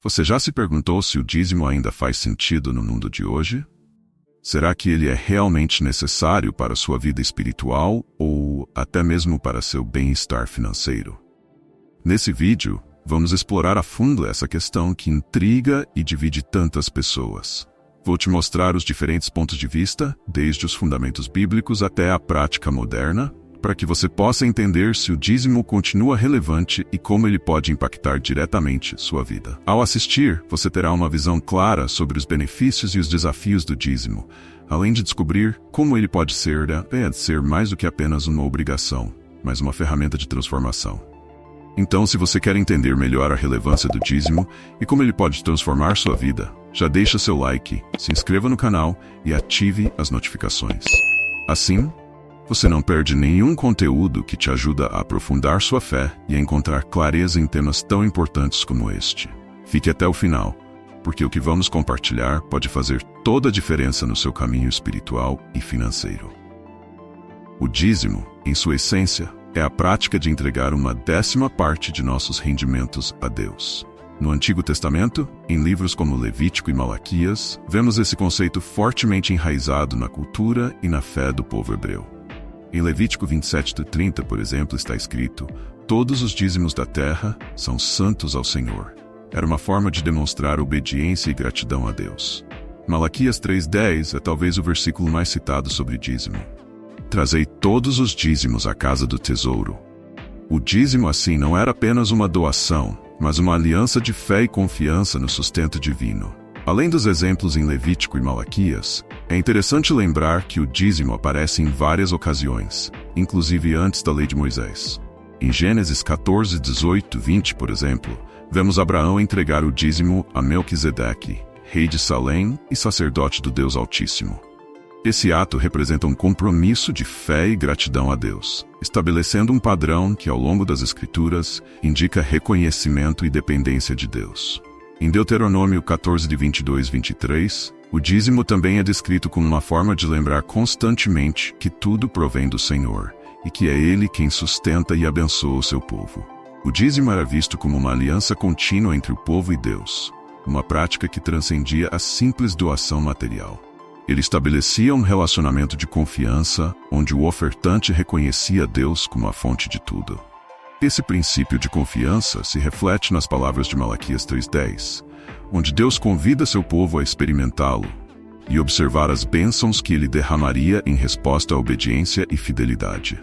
Você já se perguntou se o dízimo ainda faz sentido no mundo de hoje? Será que ele é realmente necessário para sua vida espiritual ou até mesmo para seu bem-estar financeiro? Nesse vídeo, vamos explorar a fundo essa questão que intriga e divide tantas pessoas. Vou te mostrar os diferentes pontos de vista, desde os fundamentos bíblicos até a prática moderna, para que você possa entender se o dízimo continua relevante e como ele pode impactar diretamente sua vida. Ao assistir, você terá uma visão clara sobre os benefícios e os desafios do dízimo, além de descobrir como ele pode ser mais do que apenas uma obrigação, mas uma ferramenta de transformação. Então, se você quer entender melhor a relevância do dízimo e como ele pode transformar sua vida, já deixa seu like, se inscreva no canal e ative as notificações. Assim, você não perde nenhum conteúdo que te ajuda a aprofundar sua fé e a encontrar clareza em temas tão importantes como este. Fique até o final, porque o que vamos compartilhar pode fazer toda a diferença no seu caminho espiritual e financeiro. O dízimo, em sua essência, é a prática de entregar 1/10 de nossos rendimentos a Deus. No Antigo Testamento, em livros como Levítico e Malaquias, vemos esse conceito fortemente enraizado na cultura e na fé do povo hebreu. Em Levítico 27:30, por exemplo, está escrito: "Todos os dízimos da terra são santos ao Senhor." Era uma forma de demonstrar obediência e gratidão a Deus. Malaquias 3:10 é talvez o versículo mais citado sobre dízimo. "Trazei todos os dízimos à casa do tesouro." O dízimo, assim, não era apenas uma doação, mas uma aliança de fé e confiança no sustento divino. Além dos exemplos em Levítico e Malaquias, é interessante lembrar que o dízimo aparece em várias ocasiões, inclusive antes da lei de Moisés. Em Gênesis 14, 18, 20, por exemplo, vemos Abraão entregar o dízimo a Melquisedeque, rei de Salém e sacerdote do Deus Altíssimo. Esse ato representa um compromisso de fé e gratidão a Deus, estabelecendo um padrão que, ao longo das Escrituras, indica reconhecimento e dependência de Deus. Em Deuteronômio 14, 22, 23, o dízimo também é descrito como uma forma de lembrar constantemente que tudo provém do Senhor, e que é Ele quem sustenta e abençoa o seu povo. O dízimo era visto como uma aliança contínua entre o povo e Deus, uma prática que transcendia a simples doação material. Ele estabelecia um relacionamento de confiança, onde o ofertante reconhecia Deus como a fonte de tudo. Esse princípio de confiança se reflete nas palavras de Malaquias 3:10, onde Deus convida seu povo a experimentá-lo e observar as bênçãos que ele derramaria em resposta à obediência e fidelidade.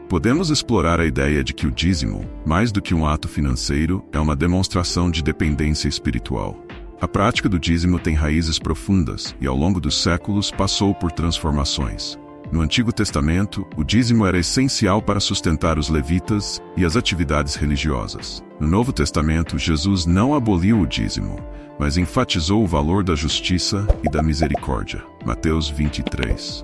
Podemos explorar a ideia de que o dízimo, mais do que um ato financeiro, é uma demonstração de dependência espiritual. A prática do dízimo tem raízes profundas e, ao longo dos séculos, passou por transformações. No Antigo Testamento, o dízimo era essencial para sustentar os levitas e as atividades religiosas. No Novo Testamento, Jesus não aboliu o dízimo, mas enfatizou o valor da justiça e da misericórdia. Mateus 23.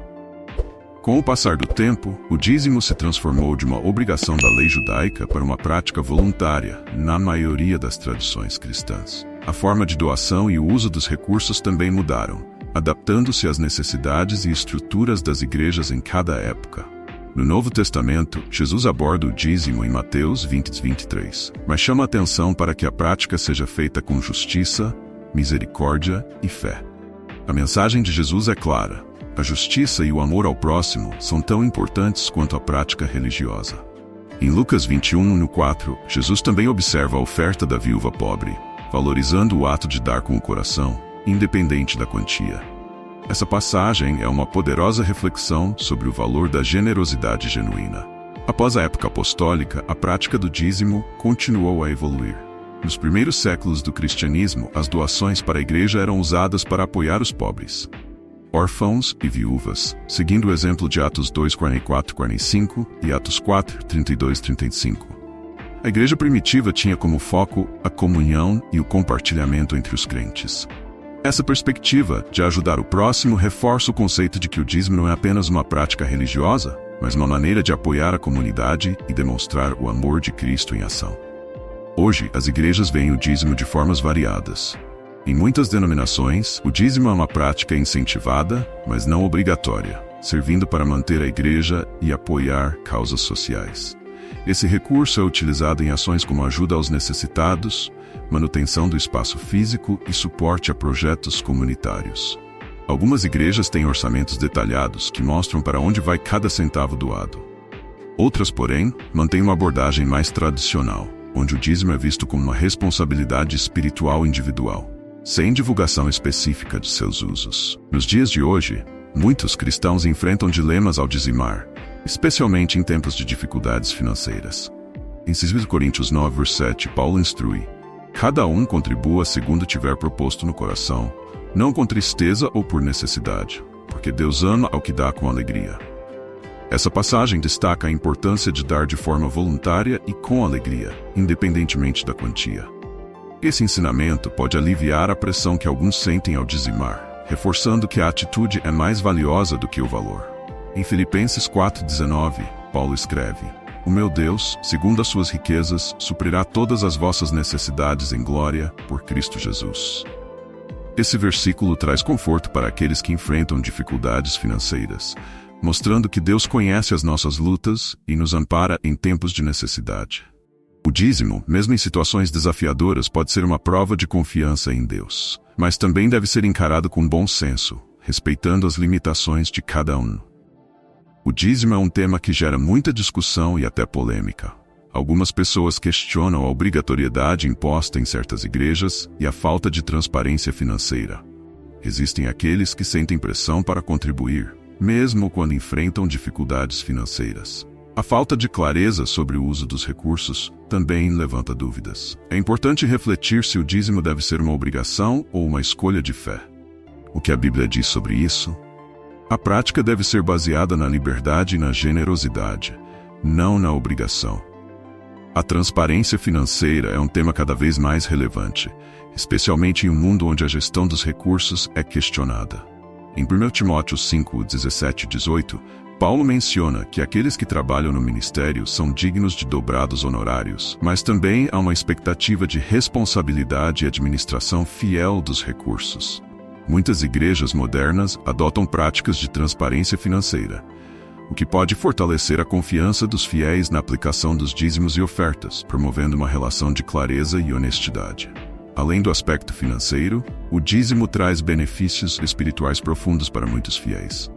Com o passar do tempo, o dízimo se transformou de uma obrigação da lei judaica para uma prática voluntária, na maioria das tradições cristãs. A forma de doação e o uso dos recursos também mudaram, adaptando-se às necessidades e estruturas das igrejas em cada época. No Novo Testamento, Jesus aborda o dízimo em Mateus 20, 23, mas chama a atenção para que a prática seja feita com justiça, misericórdia e fé. A mensagem de Jesus é clara: a justiça e o amor ao próximo são tão importantes quanto a prática religiosa. Em Lucas 21:4, Jesus também observa a oferta da viúva pobre, valorizando o ato de dar com o coração, independente da quantia. Essa passagem é uma poderosa reflexão sobre o valor da generosidade genuína. Após a época apostólica, a prática do dízimo continuou a evoluir. Nos primeiros séculos do cristianismo, as doações para a igreja eram usadas para apoiar os pobres, órfãos e viúvas, seguindo o exemplo de Atos 2:44-45 e Atos 4:32-35. A igreja primitiva tinha como foco a comunhão e o compartilhamento entre os crentes. Essa perspectiva de ajudar o próximo reforça o conceito de que o dízimo não é apenas uma prática religiosa, mas uma maneira de apoiar a comunidade e demonstrar o amor de Cristo em ação. Hoje, as igrejas veem o dízimo de formas variadas. Em muitas denominações, o dízimo é uma prática incentivada, mas não obrigatória, servindo para manter a igreja e apoiar causas sociais. Esse recurso é utilizado em ações como ajuda aos necessitados, manutenção do espaço físico e suporte a projetos comunitários. Algumas igrejas têm orçamentos detalhados que mostram para onde vai cada centavo doado. Outras, porém, mantêm uma abordagem mais tradicional, onde o dízimo é visto como uma responsabilidade espiritual individual, sem divulgação específica de seus usos. Nos dias de hoje, muitos cristãos enfrentam dilemas ao dizimar, especialmente em tempos de dificuldades financeiras. Em 2 Coríntios 9, verso 7, Paulo instrui: cada um contribua segundo tiver proposto no coração, não com tristeza ou por necessidade, porque Deus ama ao que dá com alegria. Essa passagem destaca a importância de dar de forma voluntária e com alegria, independentemente da quantia. Esse ensinamento pode aliviar a pressão que alguns sentem ao dizimar, reforçando que a atitude é mais valiosa do que o valor. Em Filipenses 4,19, Paulo escreve: o meu Deus, segundo as suas riquezas, suprirá todas as vossas necessidades em glória, por Cristo Jesus. Esse versículo traz conforto para aqueles que enfrentam dificuldades financeiras, mostrando que Deus conhece as nossas lutas e nos ampara em tempos de necessidade. O dízimo, mesmo em situações desafiadoras, pode ser uma prova de confiança em Deus, mas também deve ser encarado com bom senso, respeitando as limitações de cada um. O dízimo é um tema que gera muita discussão e até polêmica. Algumas pessoas questionam a obrigatoriedade imposta em certas igrejas e a falta de transparência financeira. Existem aqueles que sentem pressão para contribuir, mesmo quando enfrentam dificuldades financeiras. A falta de clareza sobre o uso dos recursos também levanta dúvidas. É importante refletir se o dízimo deve ser uma obrigação ou uma escolha de fé. O que a Bíblia diz sobre isso? A prática deve ser baseada na liberdade e na generosidade, não na obrigação. A transparência financeira é um tema cada vez mais relevante, especialmente em um mundo onde a gestão dos recursos é questionada. Em 1 Timóteo 5, 17 e 18, Paulo menciona que aqueles que trabalham no ministério são dignos de dobrados honorários, mas também há uma expectativa de responsabilidade e administração fiel dos recursos. Muitas igrejas modernas adotam práticas de transparência financeira, o que pode fortalecer a confiança dos fiéis na aplicação dos dízimos e ofertas, promovendo uma relação de clareza e honestidade. Além do aspecto financeiro, o dízimo traz benefícios espirituais profundos para muitos fiéis.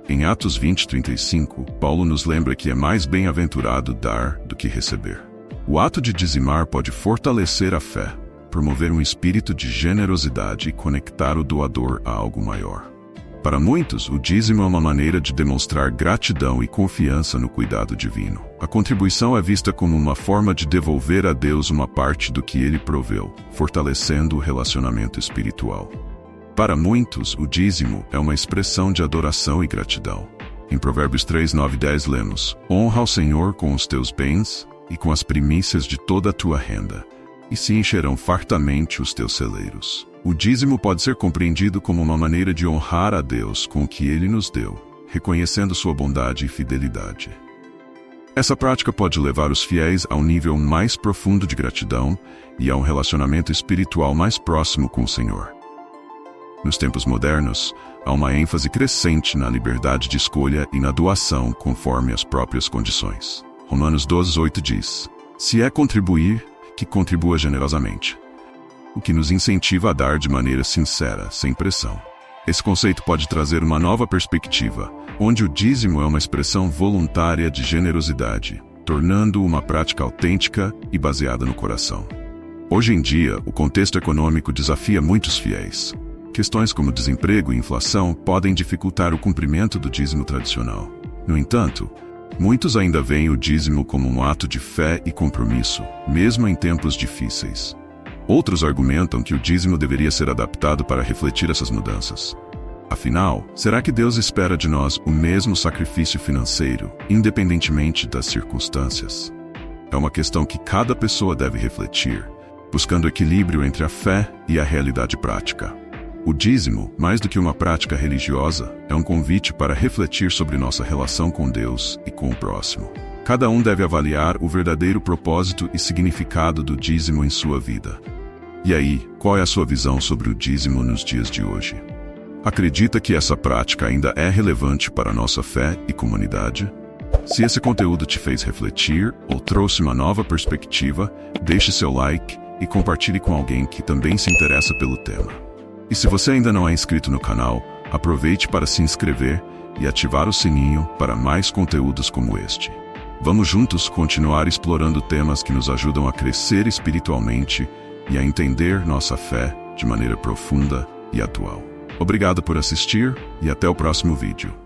Em Atos 20:35, Paulo nos lembra que é mais bem-aventurado dar do que receber. O ato de dizimar pode fortalecer a fé, promover um espírito de generosidade e conectar o doador a algo maior. Para muitos, o dízimo é uma maneira de demonstrar gratidão e confiança no cuidado divino. A contribuição é vista como uma forma de devolver a Deus uma parte do que Ele proveu, fortalecendo o relacionamento espiritual. Para muitos, o dízimo é uma expressão de adoração e gratidão. Em Provérbios 3, 9 e 10 lemos: honra ao Senhor com os teus bens e com as primícias de toda a tua renda, e se encherão fartamente os teus celeiros. O dízimo pode ser compreendido como uma maneira de honrar a Deus com o que Ele nos deu, reconhecendo sua bondade e fidelidade. Essa prática pode levar os fiéis a um nível mais profundo de gratidão e a um relacionamento espiritual mais próximo com o Senhor. Nos tempos modernos, há uma ênfase crescente na liberdade de escolha e na doação conforme as próprias condições. Romanos 12:8 diz: se é contribuir, que contribua generosamente, o que nos incentiva a dar de maneira sincera, sem pressão. Esse conceito pode trazer uma nova perspectiva, onde o dízimo é uma expressão voluntária de generosidade, tornando-o uma prática autêntica e baseada no coração. Hoje em dia, o contexto econômico desafia muitos fiéis. Questões como desemprego e inflação podem dificultar o cumprimento do dízimo tradicional. No entanto, muitos ainda veem o dízimo como um ato de fé e compromisso, mesmo em tempos difíceis. Outros argumentam que o dízimo deveria ser adaptado para refletir essas mudanças. Afinal, será que Deus espera de nós o mesmo sacrifício financeiro, independentemente das circunstâncias? É uma questão que cada pessoa deve refletir, buscando equilíbrio entre a fé e a realidade prática. O dízimo, mais do que uma prática religiosa, é um convite para refletir sobre nossa relação com Deus e com o próximo. Cada um deve avaliar o verdadeiro propósito e significado do dízimo em sua vida. E aí, qual é a sua visão sobre o dízimo nos dias de hoje? Acredita que essa prática ainda é relevante para a nossa fé e comunidade? Se esse conteúdo te fez refletir ou trouxe uma nova perspectiva, deixe seu like e compartilhe com alguém que também se interessa pelo tema. E se você ainda não é inscrito no canal, aproveite para se inscrever e ativar o sininho para mais conteúdos como este. Vamos juntos continuar explorando temas que nos ajudam a crescer espiritualmente e a entender nossa fé de maneira profunda e atual. Obrigado por assistir e até o próximo vídeo.